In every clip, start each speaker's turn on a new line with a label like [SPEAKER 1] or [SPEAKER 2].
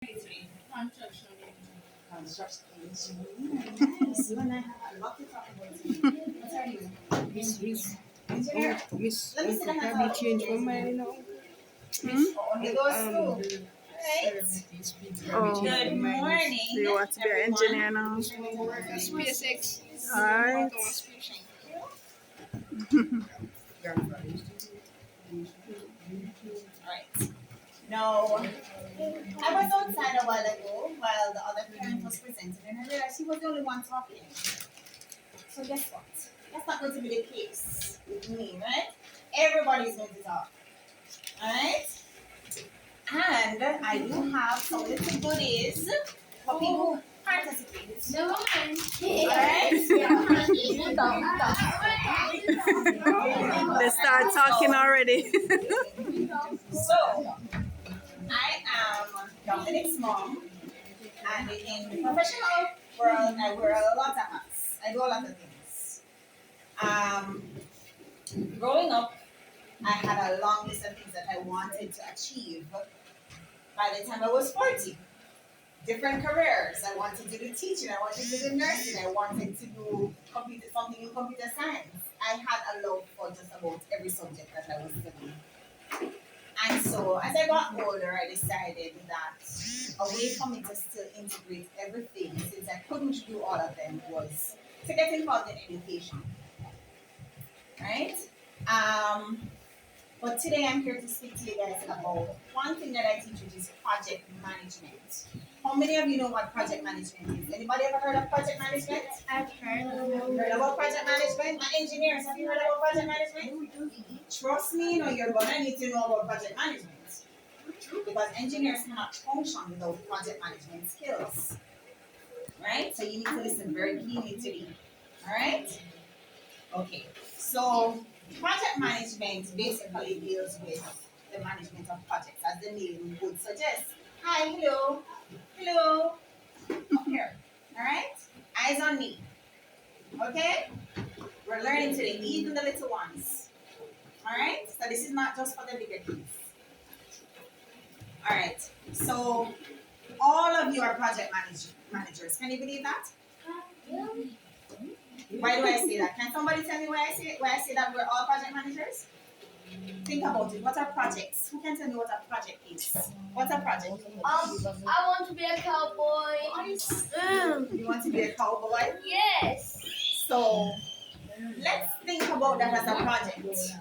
[SPEAKER 1] Construction engineering. Nice. You and I have a lot to talk about today. What are you?
[SPEAKER 2] Miss,
[SPEAKER 1] Engineer.
[SPEAKER 2] Miss,
[SPEAKER 1] Let me see the hands
[SPEAKER 2] probably
[SPEAKER 1] out.
[SPEAKER 2] change my mind now.
[SPEAKER 1] You go to school. Right.
[SPEAKER 2] Oh,
[SPEAKER 1] Good morning.
[SPEAKER 2] do you want to be an engineer now?
[SPEAKER 3] SpaceX.
[SPEAKER 2] Alright.
[SPEAKER 1] Alright. No. I was outside a while ago while the other parent was presenting and I realized she was the only one talking. So guess what? That's not going to be the case with me, right? Everybody's going to talk. Alright? And I do have some little goodies for people who participate.
[SPEAKER 3] No man.
[SPEAKER 1] Alright?
[SPEAKER 2] They start talking already.
[SPEAKER 1] So, I am Dominic's mom, and in the professional world, I wear a lot of hats. I do a lot of things. Growing up, I had a long list of things that I wanted to achieve by the time I was 40. Different careers. I wanted to do teaching, I wanted to do nursing, I wanted to do something in computer science. I had a love for just about every subject that I was studying. And so as I got older, I decided that a way for me to still integrate everything, since I couldn't do all of them, was to get involved in education. Right? But today I'm here to speak to you guys about one thing that I teach, which is project management. How many of you know what project management is? Anybody ever heard of project management?
[SPEAKER 3] I've heard of
[SPEAKER 1] Heard about project management? My engineers, have you heard about project management? Trust me, you're gonna need to know about project management. Because engineers cannot function without project management skills. Right? So you need to listen very keenly to me. Alright? Okay. So project management basically deals with the management of projects, as the name would suggest. Hi, hello. Hello. Up here. Alright? Eyes on me. Okay? We're learning today, even the little ones. Alright? So this is not just for the bigger kids. Alright. So all of you are project managers. Can you believe that? Why do I say that? Can somebody tell me why I say that we're all project managers? Think about it. What are projects? Who can tell me what a project is? What's a project?
[SPEAKER 3] I want to be a cowboy.
[SPEAKER 1] You want to be a cowboy?
[SPEAKER 3] Yes.
[SPEAKER 1] So let's think about that as a project,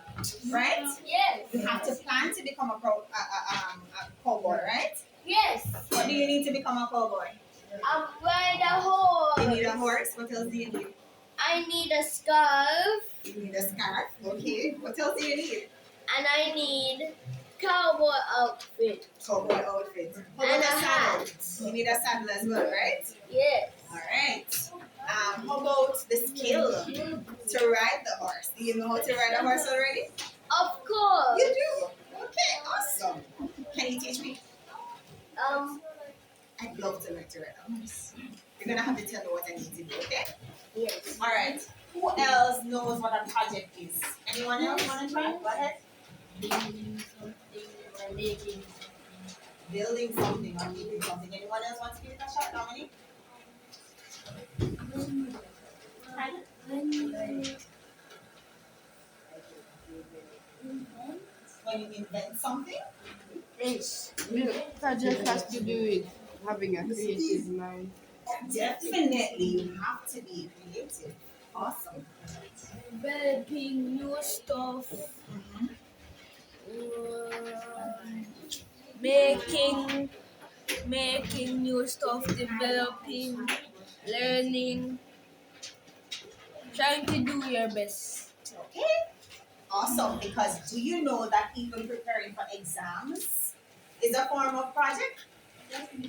[SPEAKER 1] right?
[SPEAKER 3] Yes.
[SPEAKER 1] You have to plan to become a cowboy, right?
[SPEAKER 3] Yes.
[SPEAKER 1] What do you need to become a cowboy?
[SPEAKER 3] Ride a horse.
[SPEAKER 1] You need a horse. What else do you need?
[SPEAKER 3] I need a scarf.
[SPEAKER 1] You need a scarf. Okay. What else do you need?
[SPEAKER 3] And I need cowboy outfit.
[SPEAKER 1] Cowboy outfit. How
[SPEAKER 3] And
[SPEAKER 1] about
[SPEAKER 3] a
[SPEAKER 1] a saddle?
[SPEAKER 3] hat.
[SPEAKER 1] You need a saddle as well, right?
[SPEAKER 3] Yes.
[SPEAKER 1] All right. How about the skill to ride the horse? Do you know how to ride a horse already?
[SPEAKER 3] Of course.
[SPEAKER 1] You do. Okay. Awesome. Can you teach me? I'd love to learn to ride a horse. You're gonna have to tell me what I need to do, okay?
[SPEAKER 3] Yes.
[SPEAKER 1] All right. Who else knows what a project is? Anyone else want to try? Go ahead. Building something or making something. Anyone else want to give it a shot? Dominic? When you invent something?
[SPEAKER 2] Yes. The project has to do with having a creative mind.
[SPEAKER 1] Definitely, you have to be creative. Awesome.
[SPEAKER 3] Developing new stuff. Making new stuff, developing, learning, trying to do your best.
[SPEAKER 1] Okay. Awesome. Because do you know that even preparing for exams is a form of project?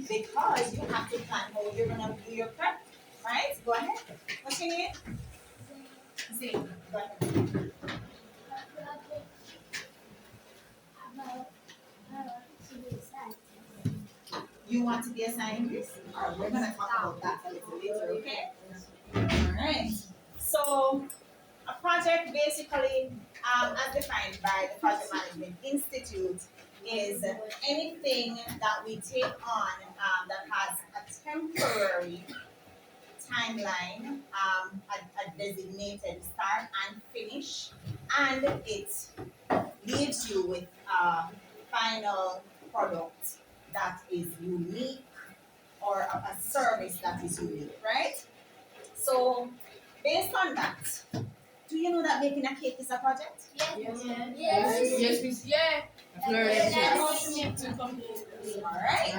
[SPEAKER 1] Because you have to plan how you're gonna do your prep. Right? Go ahead. What's your name? Zane. Go ahead. You want to be a scientist? Alright, we're gonna talk about that a little later, okay? Alright. So a project basically, as defined by the Project Management Institute, is anything that we take on that has a temporary timeline, a designated start and finish, and it leaves you with a final product that is unique or a service that is unique, right? So, based on that, do you know that baking a cake is a project?
[SPEAKER 2] Yes, Miss. Yeah. I've learned it.
[SPEAKER 1] Alright.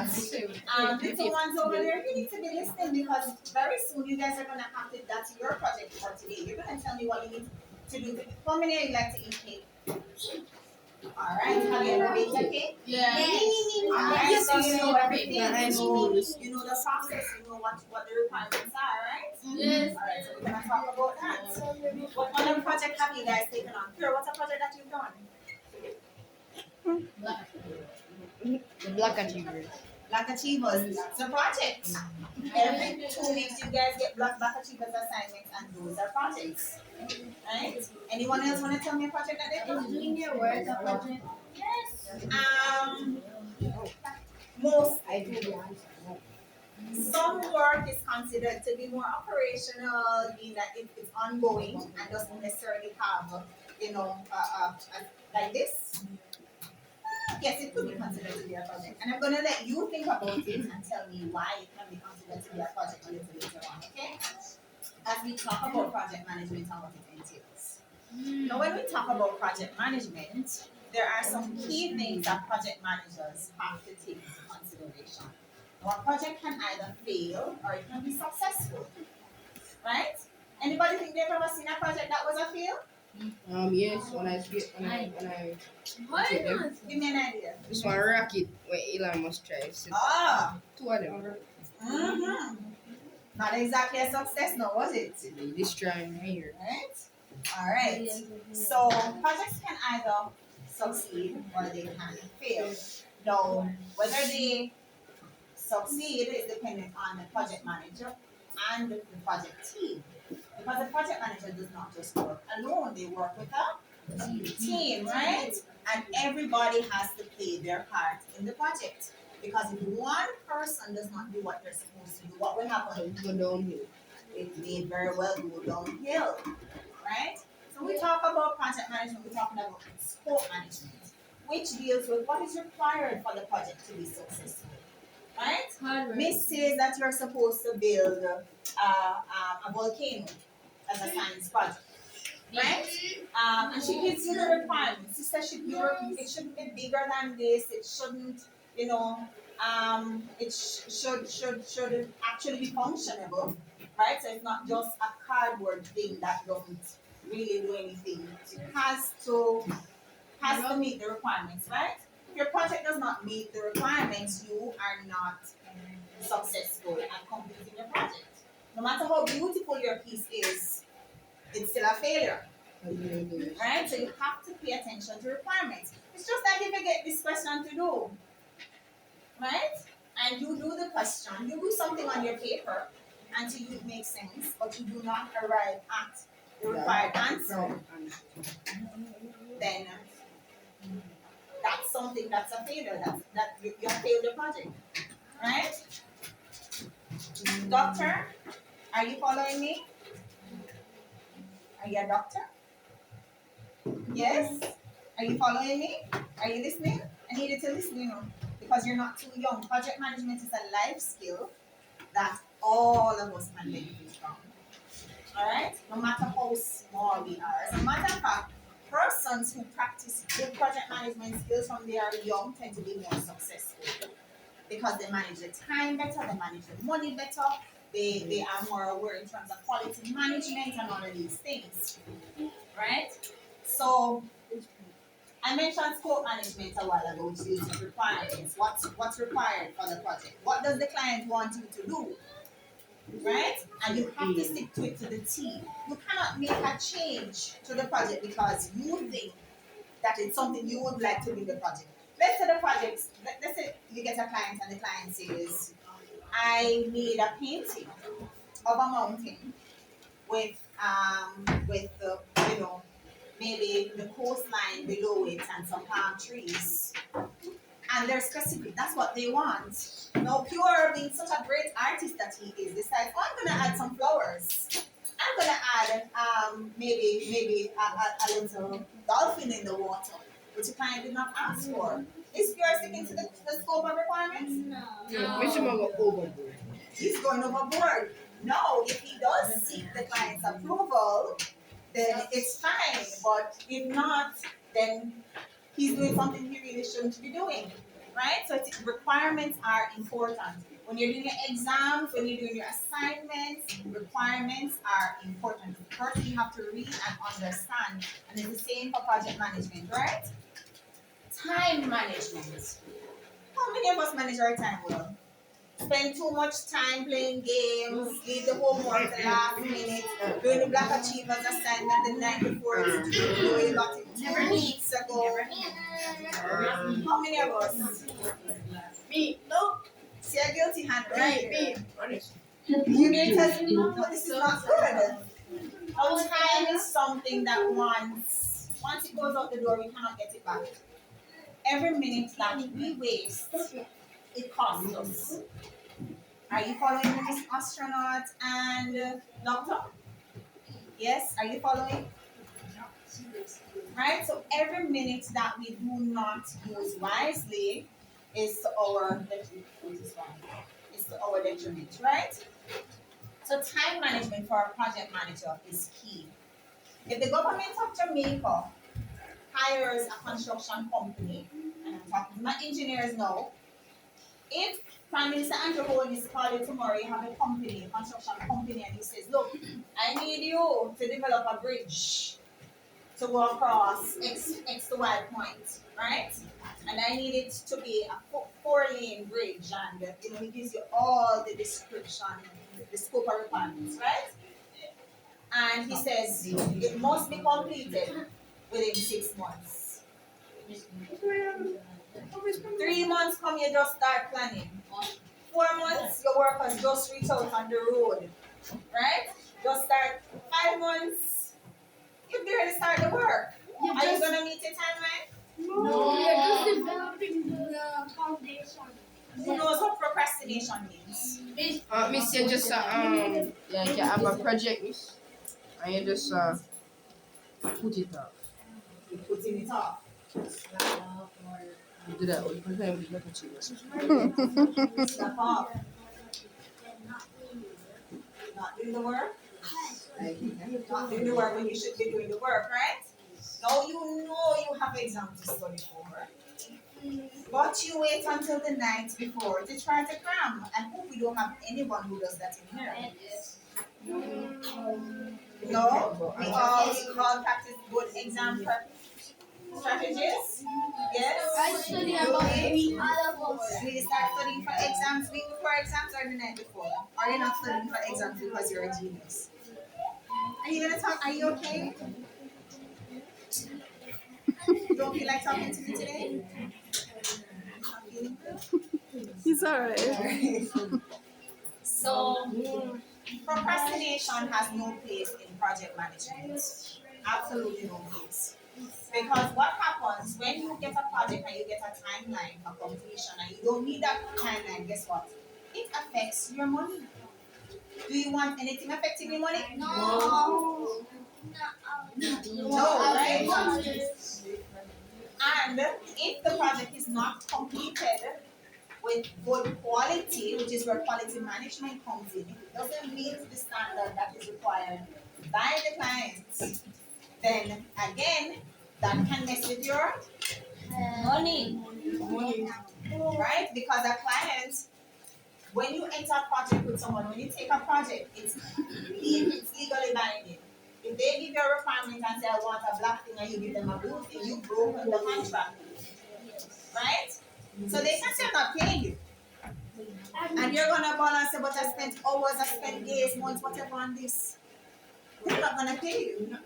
[SPEAKER 1] Little ones over there, you need to be listening because very soon you guys are gonna have to, that's your project for today. You're gonna tell me what you need to do. How many of you like to eat cake? Alright, have you ever baked a cake?
[SPEAKER 2] Yeah.
[SPEAKER 1] Alright, so you know everything.
[SPEAKER 2] Yeah, high
[SPEAKER 1] You
[SPEAKER 2] school.
[SPEAKER 1] know the process, you know what the requirements are, right?
[SPEAKER 2] Yes.
[SPEAKER 1] Alright, so we're gonna talk about that. What other project have you guys taken on? Kira, what's a project that you've done?
[SPEAKER 2] The Black Achievers.
[SPEAKER 1] Black Achievers, it's a project. Every 2 weeks you guys get Black Achievers assignments and those are projects. Right? Anyone else want to tell me a project that they've done?
[SPEAKER 3] Doing your work a project?
[SPEAKER 1] Most some work is considered to be more operational in that it's ongoing and doesn't necessarily have, like this. Yes, it could be considered to be a project. And I'm going to let you think about it and tell me why it can be considered to be a project a little later on, okay? As we talk about project management and what it entails. Now, when we talk about project management, there are some key things that project managers have to take into consideration. Now, a project can either fail or it can be successful, right? Anybody think they've ever seen a project that was a fail?
[SPEAKER 2] Yes, when I take them.
[SPEAKER 1] Give me an idea.
[SPEAKER 2] This one rocket where Elon Musk tries.
[SPEAKER 1] Ah,
[SPEAKER 2] Two of them.
[SPEAKER 1] mm-hmm. Not exactly a success, no, was it?
[SPEAKER 2] They destroy me here.
[SPEAKER 1] Right? All right. So projects can either succeed or they can fail. Now, whether they succeed is dependent on the project manager and the project team. Because the project manager does not just work alone, they work with a team, right? And everybody has to play their part in the project. Because if one person does not do what they're supposed to do, what will happen?
[SPEAKER 2] Go downhill.
[SPEAKER 1] It may very well go downhill, right? So we talk about project management, we're talking about scope management, which deals with what is required for the project to be successful, right? Miss says that you're supposed to build a volcano as a science project, right? And she gives you the requirements. She says it shouldn't be bigger than this. It shouldn't, it should actually be functionable, right? So it's not just a cardboard thing that doesn't really do anything. It has to meet the requirements, right? If your project does not meet the requirements, you are not successful at completing your project. No matter how beautiful your piece is, it's still a failure. Right? So you have to pay attention to requirements. It's just like if you get this question to do, right? And you do the question, you do something on your paper until it makes sense, but you do not arrive at the required answer, then that's something that's a failure. That you have failed the project, right? Doctor, are you following me? Are you a doctor? Yes? Are you following me? Are you listening? I need you to listen, because you're not too young. Project management is a life skill that all of us can benefit from. Alright? No matter how small we are. As a matter of fact, persons who practice good project management skills when they are young tend to be more successful because they manage their time better, they manage their money better, they are more aware in terms of quality management and all of these things. Right? So I mentioned scope management a while ago, which is requirements. What's required for the project? What does the client want you to do? Right? And you have to stick to it to the T. You cannot make a change to the project because you think that it's something you would like to do in the project. Let's say you get a client and the client says, I need a painting of a mountain with the, maybe the coastline below it and some palm trees And they're specific. That's what they want. Now, Pure, being such a great artist that he is, decides, oh, I'm gonna add some flowers. I'm gonna add maybe a little dolphin in the water, which the client did not ask for. Is Pure sticking to the scope of requirements?
[SPEAKER 2] Yeah, make sure I go overboard.
[SPEAKER 1] He's going overboard. No, if he does seek the client's approval, then it's fine. But if not, then he's doing something he really shouldn't be doing. Right? So requirements are important. When you're doing your exams, when you're doing your assignments, requirements are important. First, you have to read and understand. And it's the same for project management, right? Time management. How many of us manage our time well? Spend too much time playing games, leave the homework the last minute, doing the Black Achievers assignment the night before it's due, you got it 2 weeks ago. How many of us?
[SPEAKER 2] Me, no.
[SPEAKER 1] See a guilty hand right
[SPEAKER 2] Me.
[SPEAKER 1] here. You may tell me, no, this is not good. Our time is something that once it goes out the door, we cannot get it back. Every minute that we waste, it costs us. Are you following me, Miss Astronaut and Doctor? Yes, are you following? Right, so every minute that we do not use wisely is to our detriment, right? So time management for a project manager is key. If the government of Jamaica hires a construction company, and I'm talking to my engineers now, if Prime Minister Andrew Holness is calling tomorrow, you have a company, a construction company, and he says, look, I need you to develop a bridge to go across X to Y point, right? And I need it to be a 4-lane bridge, and he gives you all the description, the scope of requirements, right? And he says it must be completed within 6 months. 3 months come, you just start planning. 4 months, your workers just reach out on the road, right? Just start 5 months, you barely start the work. Are you gonna meet your timeline?
[SPEAKER 3] No, we are just developing the foundation.
[SPEAKER 1] Who knows what procrastination means?
[SPEAKER 2] Miss, you just yeah, you have a project, miss, and you just put it up.
[SPEAKER 1] You're putting it off.
[SPEAKER 2] You do that all the time with Black Achievers.
[SPEAKER 1] Stop off. Not doing the work? Not doing the work when you should be doing the work, right? Now you know you have exams to study for. But you wait until the night before to try to cram. I hope we don't have anyone who does that in here. No? We all practice good exam prep strategies? Yes?
[SPEAKER 3] I study about a week. All of us.
[SPEAKER 1] We start studying for exams week before exams or the night before? Are you not studying for exams because you're a genius? Are you gonna talk? Are you okay? Don't feel like talking to me today?
[SPEAKER 2] He's alright.
[SPEAKER 1] So, procrastination has no place in project management. Absolutely no place. Because what happens when you get a project and you get a timeline for completion and you don't meet that timeline, guess what? It affects your money. Do you want anything affecting your money?
[SPEAKER 3] No.
[SPEAKER 1] No, right? And if the project is not completed with good quality, which is where quality management comes in, if it doesn't meet the standard that is required by the client, then again, that can mess with your money. Right? Because a client, when you enter a project with someone, when you take a project, it's legally binding. If they give you a requirement and say, I want a black thing, and you give them a blue thing, you've broken the contract. Right? So they can say, I'm not paying you. And you're going to call and say, but I spent hours, I spent days, months, whatever on this. They're not going to pay you.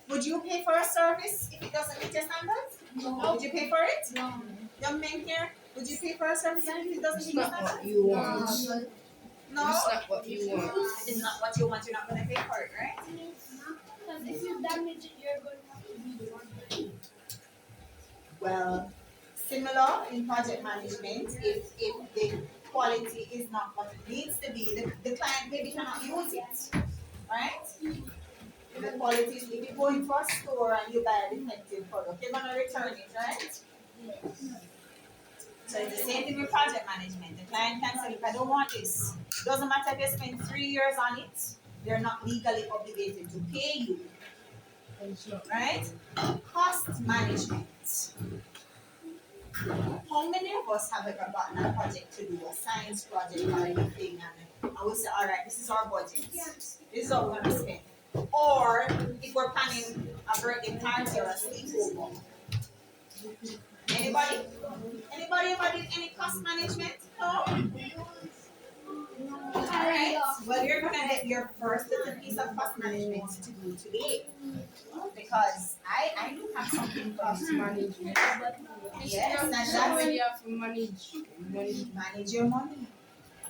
[SPEAKER 1] Would you pay for a service if it doesn't meet your standards? No. Would you pay for it?
[SPEAKER 3] No.
[SPEAKER 1] Young men here, would you pay for a service if it doesn't
[SPEAKER 2] It's
[SPEAKER 1] meet your
[SPEAKER 2] not what
[SPEAKER 1] standards?
[SPEAKER 2] you want.
[SPEAKER 1] No?
[SPEAKER 2] It's not what you want.
[SPEAKER 1] If it's not what you want, you're not going to pay for it, right?
[SPEAKER 3] Because if you damage it, you're going to have to be the one.
[SPEAKER 1] Well, Similar in project management, if the quality is not what it needs to be, the client maybe cannot use it, right? If the quality, if you go into a store and you buy a defective product, you're gonna return it, right? So it's the same thing with project management. The client can say, look, I don't want this. Doesn't matter if you spend 3 years on it, they're not legally obligated to pay you. Right? Cost management. How many of us have ever gotten a project to do, a science project or anything, and I will say, all right, this is our budget. This is what we're gonna spend. Or if we're planning a birthday party or a sleepover. Anybody? Anybody ever did any cost management? No? Alright. Well, you're gonna get your first little piece of cost management to do today. Because I do have something for
[SPEAKER 2] Cost management.
[SPEAKER 1] yes, and
[SPEAKER 2] That's
[SPEAKER 1] that's
[SPEAKER 2] when you have to manage money.
[SPEAKER 1] manage your money.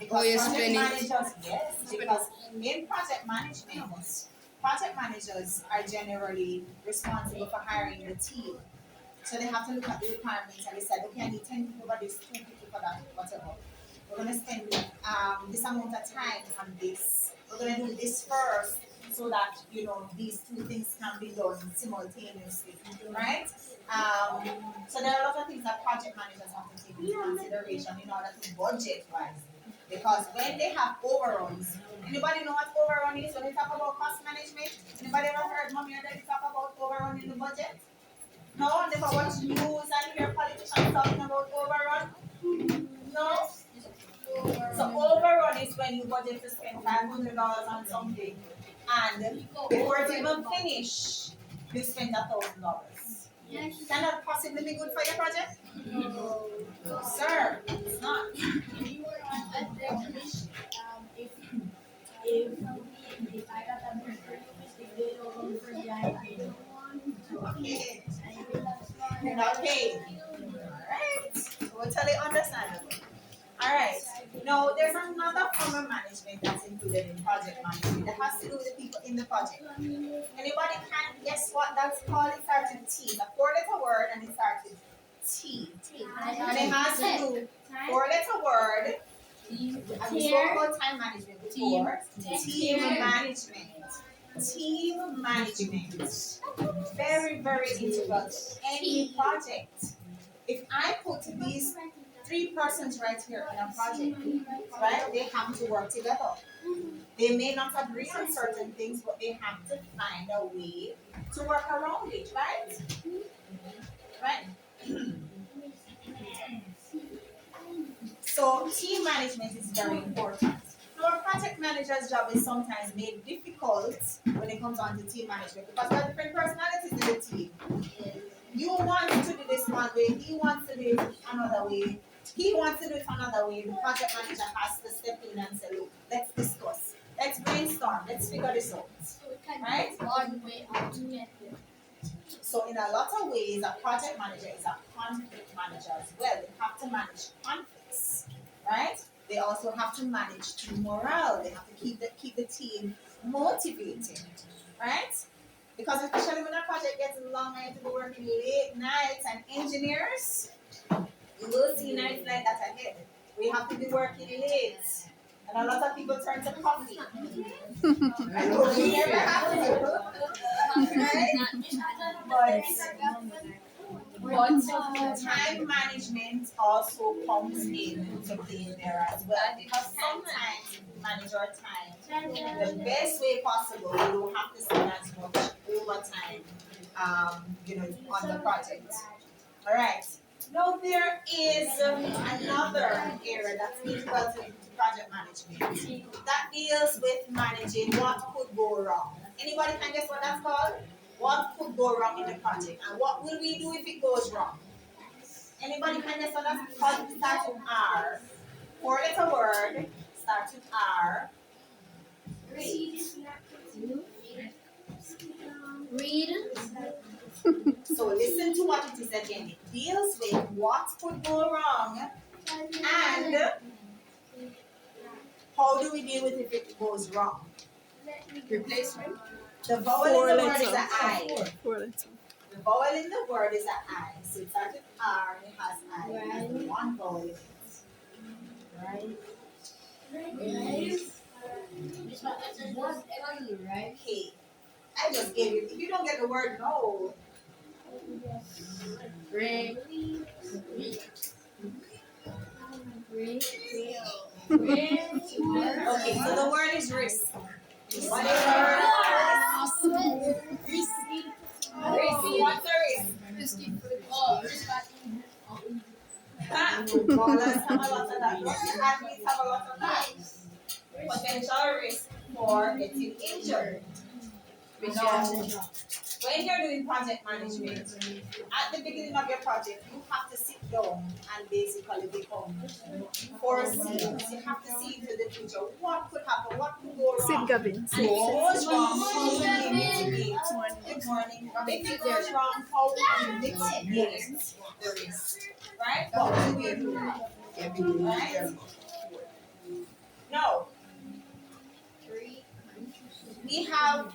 [SPEAKER 2] Oh, you're
[SPEAKER 1] Project
[SPEAKER 2] spending.
[SPEAKER 1] managers, yes, because in project management, project managers are generally responsible for hiring the team. So they have to look at the requirements and decide, okay, I need 10 people for this, 10 people for that, whatever. We're gonna spend this amount of time on this. We're gonna do this first so that these two things can be done simultaneously, right? So there are a lot of things that project managers have to take into consideration in order to budget wise. Because when they have overruns, anybody know what overrun is when we talk about cost management? Anybody ever heard mommy or daddy talk about overrun in the budget? No, never watch news and hear politicians talking about overrun? No? So overrun is when you budget to spend $500 on something and before it's even finished, you spend $1,000. Can that possibly be good for your project? No, sir, it's not.
[SPEAKER 3] If I got that mistake, they don't forget.
[SPEAKER 1] Okay. You're not paid. Alright. Totally understandable. Alright. Now there's another form of management that's included in project management that has to do with the people in the project. Anybody can guess what that's called? It starts with T. It's a 4-letter word and it starts with T. And it has to do 4-letter word. And we spoke about time management before. Team management. Team management. Very, very integral to any project. If I put these 3 persons right here in a project, right, they have to work together. They may not agree on certain things, but they have to find a way to work around it, right? Right? So team management is very important. Now, a project manager's job is sometimes made difficult when it comes on to team management because there are different personalities in the team. You want to do this one way, he wants to do it another way, he wants to do it another way. The project manager has to step in and say, look, let's discuss, let's brainstorm, let's figure this out. Right? So in a lot of ways, a project manager is a conflict manager as well. They have to manage conflicts, right? They also have to manage team morale. They have to keep the team motivated, right? Because especially when a project gets long, I have to be working late nights, and engineers, you will see nights like that ahead. We have to be working late. And a lot of people turn to coffee. I know we never have to. But time management also comes in to play there as well. Because sometimes if you manage your time the best way possible, you don't have to spend as much overtime on the project. Alright. Now there is another area that's integral to project management that deals with managing what could go wrong. Anybody can guess what that's called? What could go wrong in the project, and what will we do if it goes wrong? Anybody can guess what that's called? It starts with R. 4-letter word starts with R.
[SPEAKER 3] Read.
[SPEAKER 1] So listen to what it is again. It deals with what could go wrong and how do we deal with it if it goes wrong.
[SPEAKER 2] Replacement.
[SPEAKER 1] The vowel in the word is an I.
[SPEAKER 4] 4 letters.
[SPEAKER 1] vowel in the word is an I. So it starts with R and it has I. It has one vowel in it. Right? Okay. I just gave you. If you don't get the word no.
[SPEAKER 2] Ring.
[SPEAKER 1] Okay, so the word is risk. What is risk? Risk. What's the risk? Ballers have a lot of that. Athletes have a lot of that. Potential risk for getting injured. Now, when you're doing project management, at the beginning of your project, you have to sit down and basically become foresee. You have to see into the future. What could happen? What could go wrong?
[SPEAKER 4] Sit, Gavin.
[SPEAKER 1] And if it goes wrong, how will we mitigate? Good morning. If it goes wrong, how will we mitigate the risk? Right? What will we do? Right? Now, we have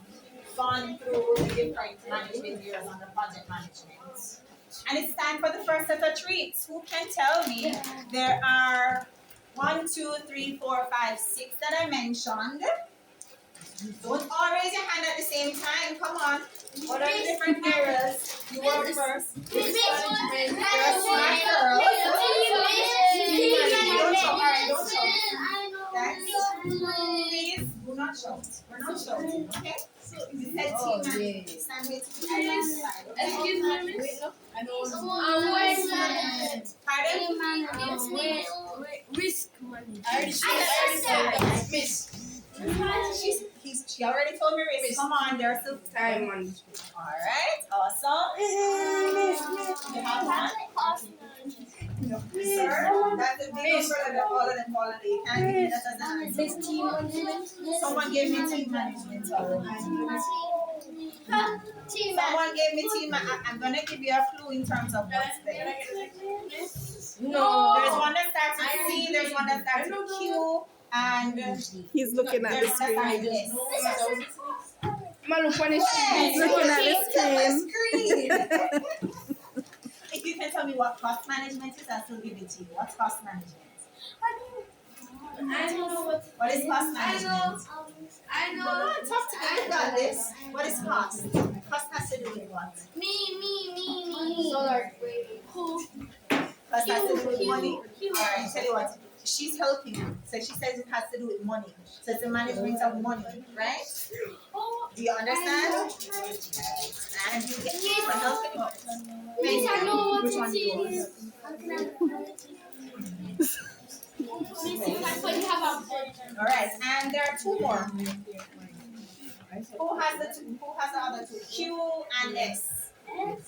[SPEAKER 1] gone through the different management years on the project management. And it's time for the first set of treats. Who can tell me there are 1, 2, 3, 4, 5, 6 that I mentioned? Don't all raise your hand at the same time. Come on. What are the different areas? You work first. You're smart girls. Don't shout. All right, don't shout. Please do not shout. We're not shouting, okay? You said team management. Stand with me.
[SPEAKER 2] Excuse me, miss.
[SPEAKER 1] Pardon?
[SPEAKER 2] Risk money. I already said miss.
[SPEAKER 1] She already told me risk. Come on, there's still
[SPEAKER 2] Time money.
[SPEAKER 1] Alright, awesome. You have one? Sir, that's a big umbrella that all of them fall under. You can't give me that as an answer. Someone gave me team management. Someone gave me team I'm gonna give you a clue in terms of what's there.
[SPEAKER 2] No.
[SPEAKER 1] There's one that starts with C, there's one that starts with Q, and
[SPEAKER 4] He's looking at the
[SPEAKER 1] there's one that
[SPEAKER 4] screen.
[SPEAKER 1] starts with S.
[SPEAKER 2] Malu punish.
[SPEAKER 4] He's looking at the
[SPEAKER 1] screen. If you can tell me what cost management is, I'll still give it to you. What's cost management?
[SPEAKER 3] I know
[SPEAKER 1] What is cost management?
[SPEAKER 3] I
[SPEAKER 1] Come on, talk to me. You got this. What is cost? Cost has to do with what?
[SPEAKER 3] Me.
[SPEAKER 1] Cost has to do with money. Alright, tell you what. She's helping you. So she says it has to do with money. So it's the management of money, right? Do you understand? And you get paid for helping you.
[SPEAKER 3] Please, I know what
[SPEAKER 1] Which one
[SPEAKER 3] it
[SPEAKER 1] do you want?
[SPEAKER 3] is.
[SPEAKER 1] Alright, and there are 2 more. Who has the other 2? Q and S.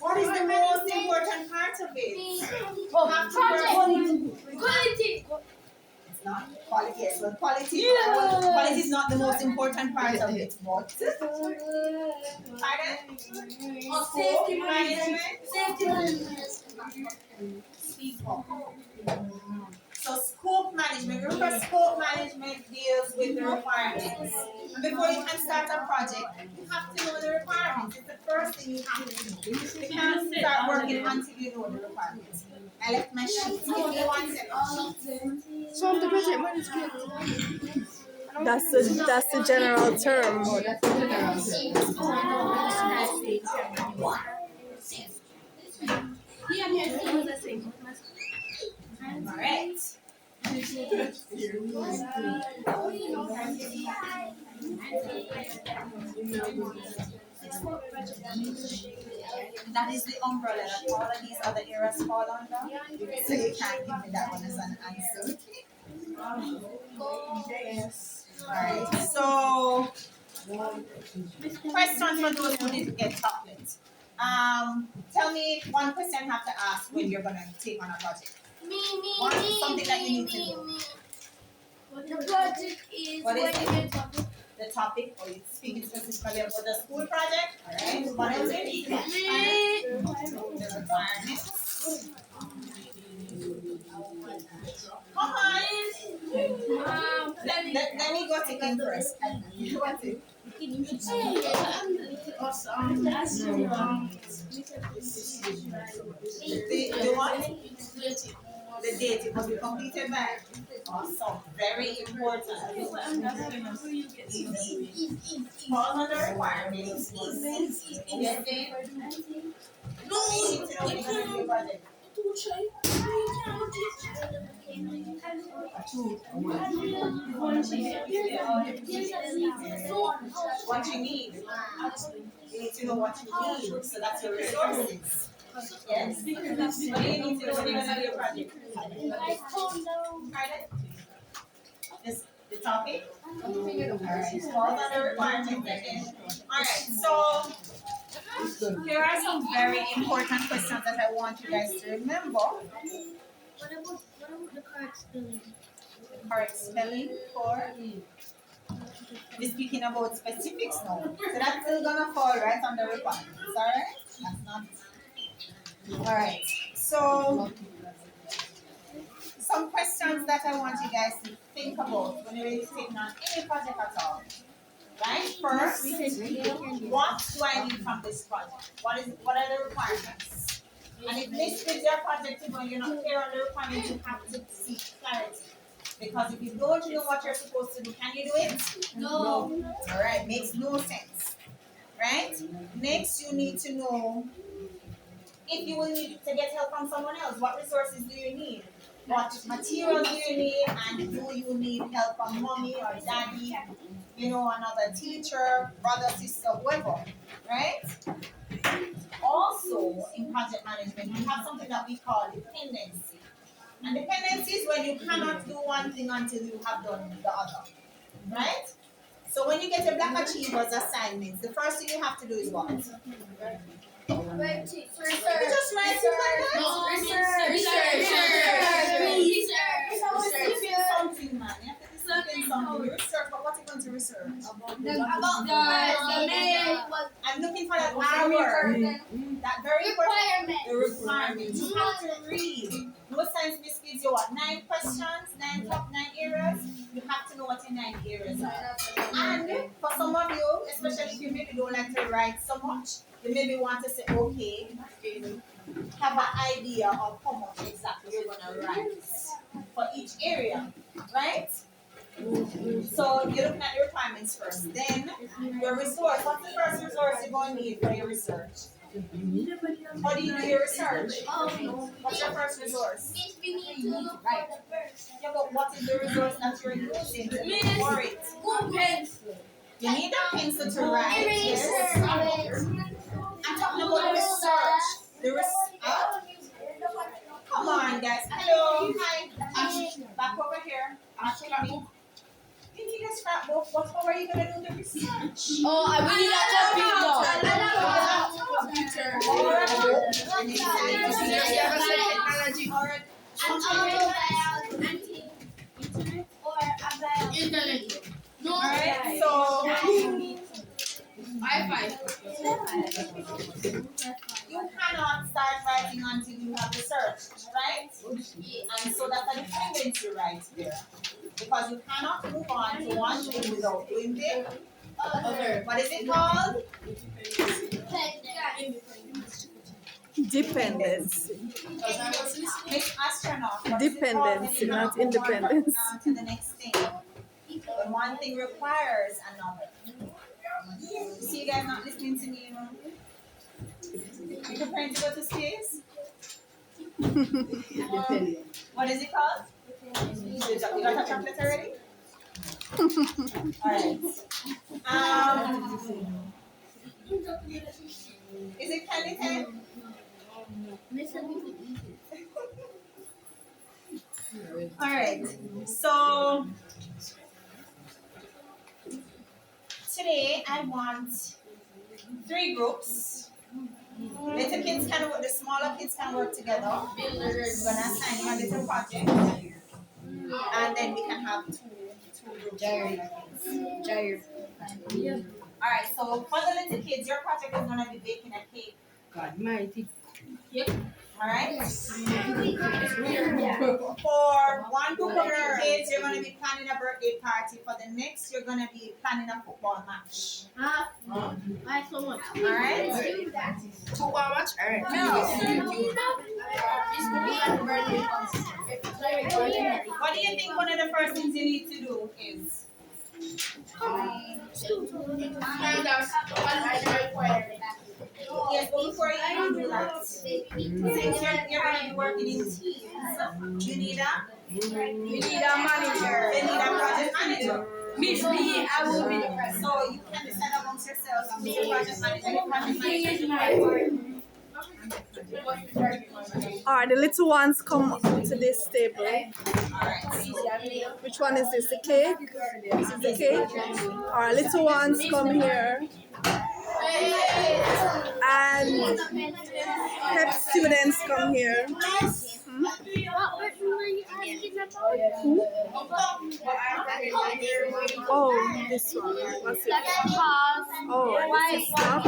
[SPEAKER 1] What is the most important part of it?
[SPEAKER 3] Quality.
[SPEAKER 1] It's not quality. Yes, well, quality is not the most important part of it. But pardon?
[SPEAKER 3] Safety
[SPEAKER 1] management.
[SPEAKER 3] Safety
[SPEAKER 1] So scope management. Remember, scope management deals with the requirements. And before you can start a project, you have to know the requirements. It's the first thing you have to do. You can't start working until you know the requirements. I left my sheets. Give me 1 second.
[SPEAKER 2] So the project management.
[SPEAKER 4] That's the general term.
[SPEAKER 2] Oh, that's the general.
[SPEAKER 1] Alright. That is the umbrella that all of these other areas fall under. So you can't give me that one as an answer. Alright, so questions for those who didn't get chocolate. Tell me 1% have to ask when you're gonna take on a project. Something that you need to know.
[SPEAKER 3] The project is
[SPEAKER 1] What is
[SPEAKER 3] when
[SPEAKER 1] it?
[SPEAKER 3] you get something.
[SPEAKER 1] The topic, or you speaking specifically about the school project. Alright, what else is it? The requirements. Come on. Let me go to Kim first. What's it? The what? The date it must be completed by. Awesome. Very important. Falls under requirements. Yes, babe? No, you need to know when you're gonna do your budget. What you need. You need to know what you need. So that's your resources. Yes? What do you need to know when you're gonna do your project? Pardon? This the topic? Alright, falls under requirements again. Alright, so here are some very important questions that I want you guys to remember.
[SPEAKER 3] What about the correct spelling?
[SPEAKER 1] Correct spelling for we're speaking about specifics now. So that's still gonna fall right under requirements, alright? That's not alright. So some questions that I want you guys to think about when you're taking on any project at all. Right? First, what do I need from this project? What are the requirements? And if this is your project, you know you're not clear on the requirements, you have to seek clarity. Because if you don't know what you're supposed to do, can you do it?
[SPEAKER 3] No.
[SPEAKER 1] Alright, makes no sense. Right? Next, you need to know if you will need to get help from someone else. What resources do you need? What materials do you need? And do you need help from mommy or daddy? You know, another teacher, brother, sister, whoever. Right? Also, in project management, we have something that we call dependency. And dependency is when you cannot do one thing until you have done the other. Right? So when you get a Black Achievers assignment, the first thing you have to do is what? You just write it like that? Research something, man. You have to do something. You research, but what are you going to research? I'm looking for that hour. That very important. The requirement. You have to read. No science miss gives you what? 9 questions, 9 top 9 areas. You have to know what your 9 areas are. And for some of you, especially if you maybe don't like to write so much, you maybe want to say, okay, have an idea of how much exactly you're gonna write for each area, right? So you're looking at the requirements first. Then your resource. What's the first resource you're going to need for your research? How do you do your research? What's your first resource? Yeah, but what is the resource that you're using for it? You need a pencil to write. Yes. I'm talking about the research. The come on, guys. Hello. Hi. Ash, back over here. Ash, come. You need a scrapbook. How are you going to do the research?
[SPEAKER 2] Oh, I really
[SPEAKER 3] Internet. No.
[SPEAKER 1] Alright, so you cannot start writing until you have researched, right? And so that's a dependency right there. Because you cannot move on to one thing without doing the other. What is it called?
[SPEAKER 4] Dependency.
[SPEAKER 1] Miss Astronaut. What is it called when
[SPEAKER 4] Dependency,
[SPEAKER 1] you
[SPEAKER 4] not
[SPEAKER 1] have to move on,
[SPEAKER 4] independence.
[SPEAKER 1] to the next thing. When one thing requires another. You see you guys not listening to me, you know? You preparing to go to space? What is it called? You got a chocolate already? Alright. Is it candy time? Alright. So today I want 3 groups. Little kids can work, the smaller kids can work together. We're gonna assign you a little project. And then we can have two groups. Alright, so for the little kids, your project is gonna be baking a cake.
[SPEAKER 2] God mighty.
[SPEAKER 1] Alright? For one group of your kids, you're gonna be planning a birthday party. For the next, you're gonna be planning a football match.
[SPEAKER 3] Why so much?
[SPEAKER 1] Alright?
[SPEAKER 2] Football match? Alright.
[SPEAKER 1] What do you think one of the first things you need to do is? Yes, but before you even do that, since you're gonna be working in teams, you need a manager. You need a project manager.
[SPEAKER 2] Me, I will be the president.
[SPEAKER 1] So you can decide amongst yourselves who's the project manager. The project manager.
[SPEAKER 4] Alright, the little ones come to this table. Which one is this? The cake? This is the cake. Alright, little ones come here. And prep students come here. Oh, this one. What's it? Oh, this is stuff.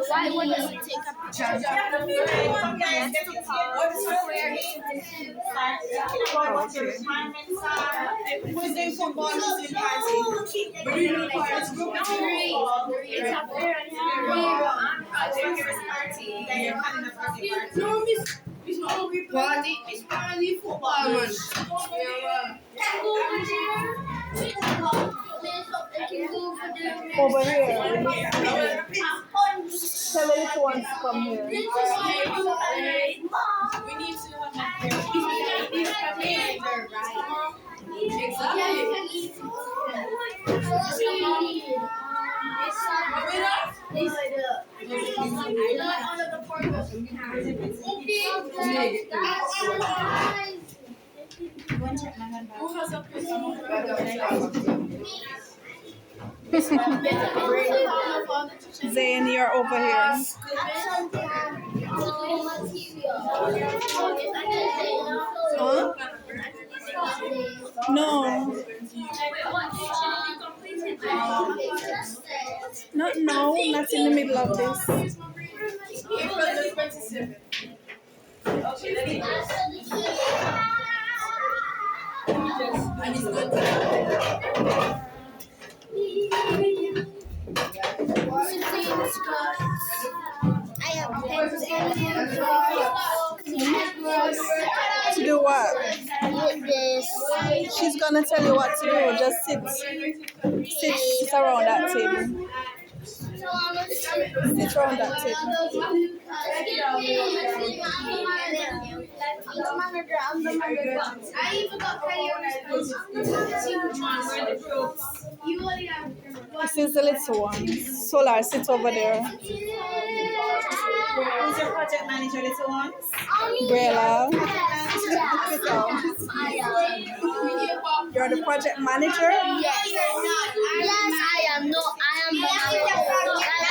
[SPEAKER 3] Why would you take a picture?
[SPEAKER 1] Who's doing football listening party? It's group of three. It's a party. Then you're having a party.
[SPEAKER 2] Party, it's party football match.
[SPEAKER 4] Over here. Tell the little ones to come here.
[SPEAKER 2] We need to
[SPEAKER 4] Zayn, you're over here. Huh? No. Not now, not in the middle of this. To do what?
[SPEAKER 3] With this.
[SPEAKER 4] She's gonna tell you what to do. Just sit around that table. Sit around that table.
[SPEAKER 3] I even got
[SPEAKER 4] This is the little one. Solar, sit over there.
[SPEAKER 1] Who's your project manager, little ones?
[SPEAKER 4] Brella. You're the project manager?
[SPEAKER 3] Yes. Yes, I am. No, I am the manager. I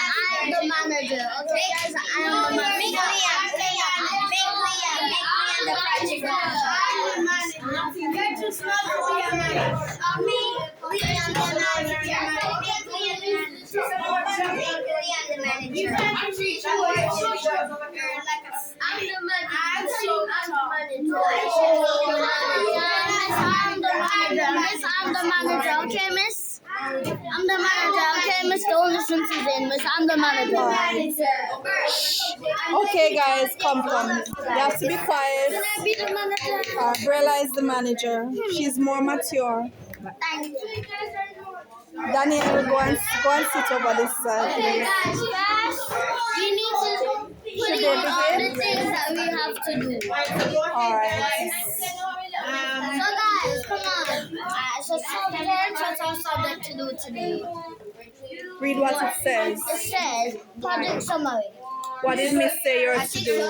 [SPEAKER 3] am the manager. Okay, guys, I am the manager. Make me the project manager. I am the manager. Get to smell we are manager. We are the manager. I'm the manager, okay, miss? I'm the manager, okay, miss? Don't listen to them, miss. I'm the manager.
[SPEAKER 4] Okay, guys, come. You have to be quiet.
[SPEAKER 3] Can I be the manager?
[SPEAKER 4] Brella is the manager. She's more mature.
[SPEAKER 3] Thank you.
[SPEAKER 4] Daniel, go and sit over this side,
[SPEAKER 3] Okay,
[SPEAKER 4] please.
[SPEAKER 3] guys, first, we need to put in all the things that we have to do.
[SPEAKER 4] Alright.
[SPEAKER 3] So, guys, come on. So, what's our subject to do today?
[SPEAKER 4] Read what it says.
[SPEAKER 3] It says project summary.
[SPEAKER 4] What did Miss say you're to do?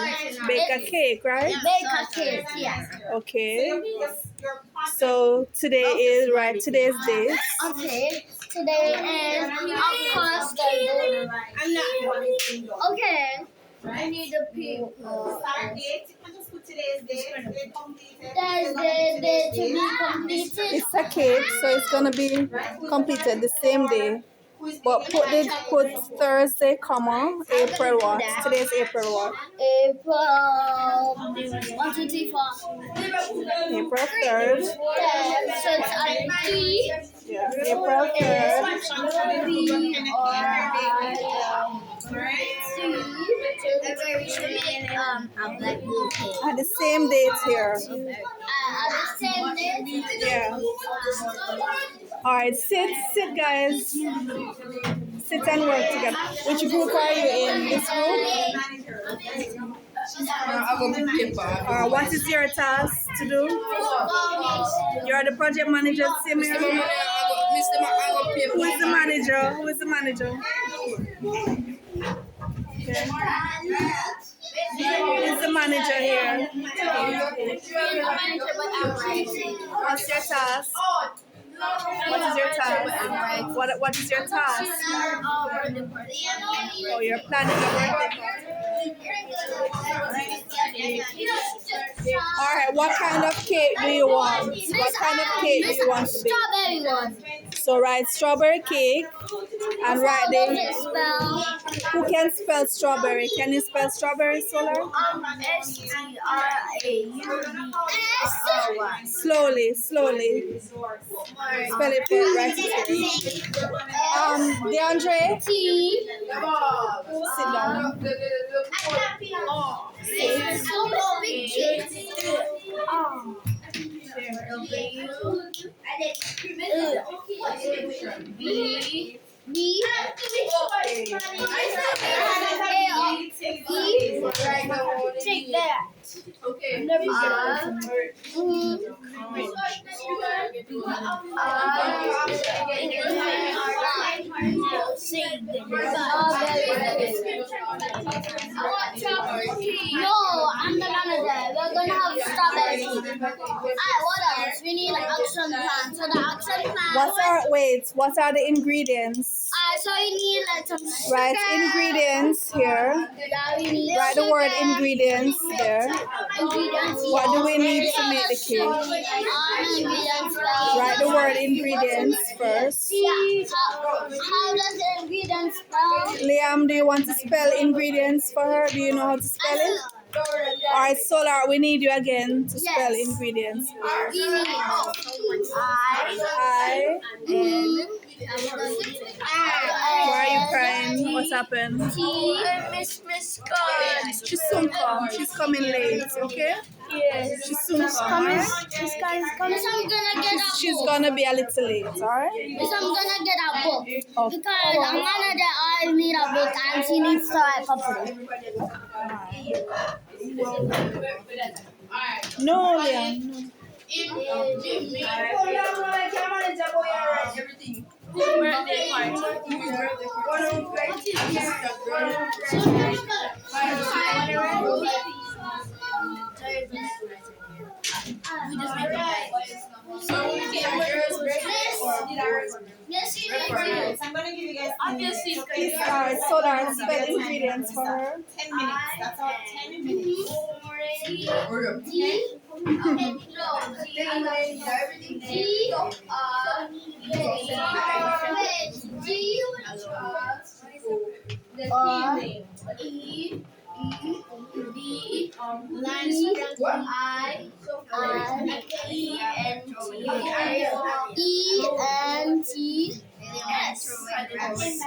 [SPEAKER 4] Bake a cake, right?
[SPEAKER 3] Bake a cake, yes.
[SPEAKER 4] Okay. So today's date.
[SPEAKER 3] Okay. Today is, of course, Thursday. Okay. I need the people.
[SPEAKER 1] Start date. You can just put today's date. Date completed.
[SPEAKER 3] Thursday, day to be completed.
[SPEAKER 4] It's a cake, so it's gonna be completed the same day. But put Thursday, comma, April what? Today's April what?
[SPEAKER 3] April 1, 2, 3, 4.
[SPEAKER 4] April 3rd.
[SPEAKER 3] So it's a T.
[SPEAKER 4] Yeah, April 3rd.
[SPEAKER 3] A black blue cake.
[SPEAKER 4] At the same date here.
[SPEAKER 3] At the same day.
[SPEAKER 4] Yeah. Alright, sit guys. Sit and work together. Which group are you in? This group?
[SPEAKER 2] I go with paper.
[SPEAKER 4] What is your task to do? You're the project manager, Simir.
[SPEAKER 2] Mr. Man, I go paper.
[SPEAKER 4] Who is the manager? Who is the manager? Okay. Who is the manager here? What's your task? What is your task? What is your task? Oh, you're planning a birthday party. Alright, what kind of cake do you want? What kind of cake do you want to be?
[SPEAKER 3] Strawberry one.
[SPEAKER 4] So write strawberry cake and write
[SPEAKER 3] How does
[SPEAKER 4] the.
[SPEAKER 3] it spell?
[SPEAKER 4] Who can spell strawberry? Can you spell strawberry, Solar?
[SPEAKER 3] S-T-R-A-U-B.
[SPEAKER 4] Slowly. Spell it for right. DeAndre,
[SPEAKER 3] T.
[SPEAKER 4] sit down.
[SPEAKER 3] It's so big cake. B. B. Take that.
[SPEAKER 2] Okay.
[SPEAKER 3] No, I'm the manager. We're gonna have strawberry. Alright, what else? We need an action plan. So the action plan.
[SPEAKER 4] What are the ingredients?
[SPEAKER 3] So we need like some sugar.
[SPEAKER 4] Write ingredients here.
[SPEAKER 3] Yeah, we need
[SPEAKER 4] Write the word
[SPEAKER 3] sugar.
[SPEAKER 4] ingredients there.
[SPEAKER 3] Ingredients.
[SPEAKER 4] What do we need to make the cake?
[SPEAKER 3] Ingredients.
[SPEAKER 4] Write the word ingredients first.
[SPEAKER 3] How does the ingredients spell?
[SPEAKER 4] Liam, do you want to spell ingredients for her? Do you know how to spell it? Alright, Solar, we need you again to spell
[SPEAKER 3] Yes.
[SPEAKER 4] ingredients.
[SPEAKER 3] We need
[SPEAKER 4] Why are you crying? What's happened?
[SPEAKER 3] Miss
[SPEAKER 4] She's soon come. She's coming late, okay?
[SPEAKER 3] Yes.
[SPEAKER 4] She's soon come.
[SPEAKER 3] Miss, I'm gonna get a
[SPEAKER 4] She's
[SPEAKER 3] book.
[SPEAKER 4] gonna be a little late, alright?
[SPEAKER 3] Miss, I'm gonna get a book.
[SPEAKER 4] Oh.
[SPEAKER 3] Because a manager always need a book and she needs to write properly.
[SPEAKER 4] No, Liam.
[SPEAKER 2] Birthday party.
[SPEAKER 3] Yes, you need to.
[SPEAKER 1] I'm gonna give you guys
[SPEAKER 2] Obviously,
[SPEAKER 4] Alright, Solar, spell ingredients for her.
[SPEAKER 1] 10 minutes. That's all. 10 minutes.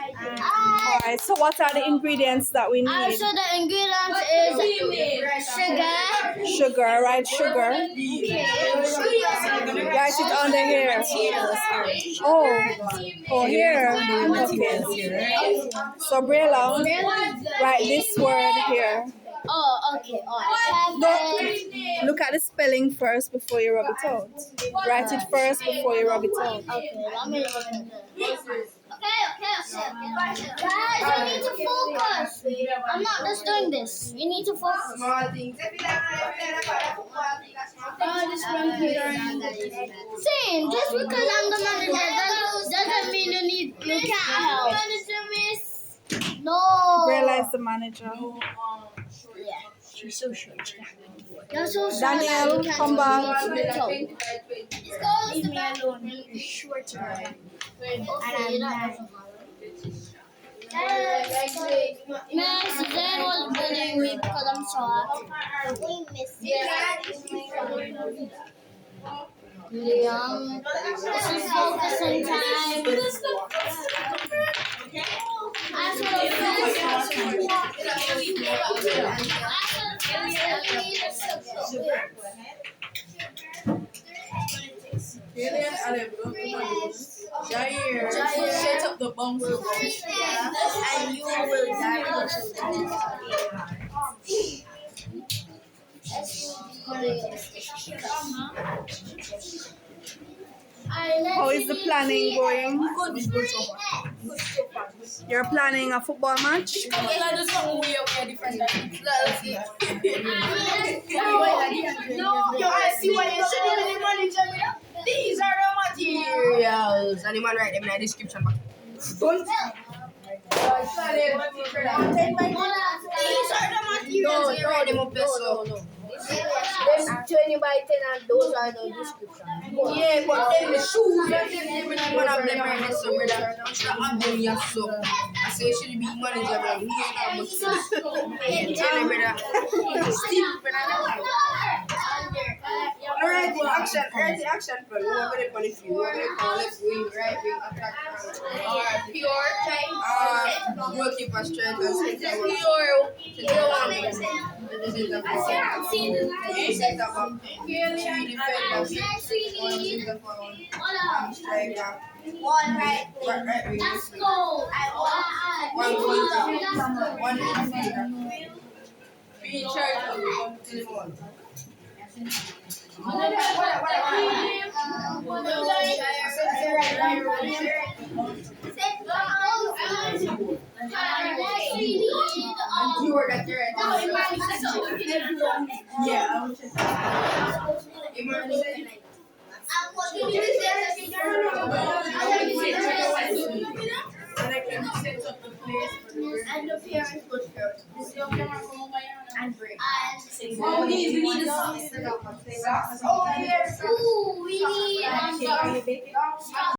[SPEAKER 4] Alright, so what are the ingredients that we need?
[SPEAKER 3] So the ingredients is sugar.
[SPEAKER 4] Sugar, right? Sugar. Write it under here. Oh, here. Okay. So, Brella, write this word here.
[SPEAKER 3] Oh, okay.
[SPEAKER 4] Look at the spelling first before you rub it out. Write it first before you rub it out.
[SPEAKER 3] Okay, let me look at this. Okay. Guys, you need to focus. I'm not just doing this. You need to focus. Same. Just because I'm the manager doesn't mean you can't help. No.
[SPEAKER 4] Brella is the manager.
[SPEAKER 3] Yeah, she's so short. You're so short.
[SPEAKER 4] Daniel,
[SPEAKER 3] you can't
[SPEAKER 4] come back.
[SPEAKER 3] Leave me alone. Shorter. Okay, Man, Suzanne was bullying me because I'm so happy. This is focusing time.
[SPEAKER 2] Jair, set up the bombs. And you will die.
[SPEAKER 4] How is the planning going? You're planning a football match?
[SPEAKER 2] No, you I see why you should have the money, Jamila. These are the materials. And the man write them in the description box. Don't. These are the materials. No, them up there, so. Them 20 by 10 and those are the description. Yeah, but then the shoes and them, one of them are the so brother. It's the album you so. I say you should be manager, but we ain't got much sense. Yeah, tell me, brother. Steve, brother. Alright, the action plan. We want to put it for you. We want to call left wing, right wing, attack. Pure time. Goalkeeper straight and center. Pure. This is the set up. Three defenders. One center forward. One striker.
[SPEAKER 3] One right.
[SPEAKER 2] Right wing.
[SPEAKER 3] Let's go.
[SPEAKER 2] One goalkeeper. One defender. Be in charge of the one.
[SPEAKER 3] Oh, we need the socks. Oh, yes. Ooh, we need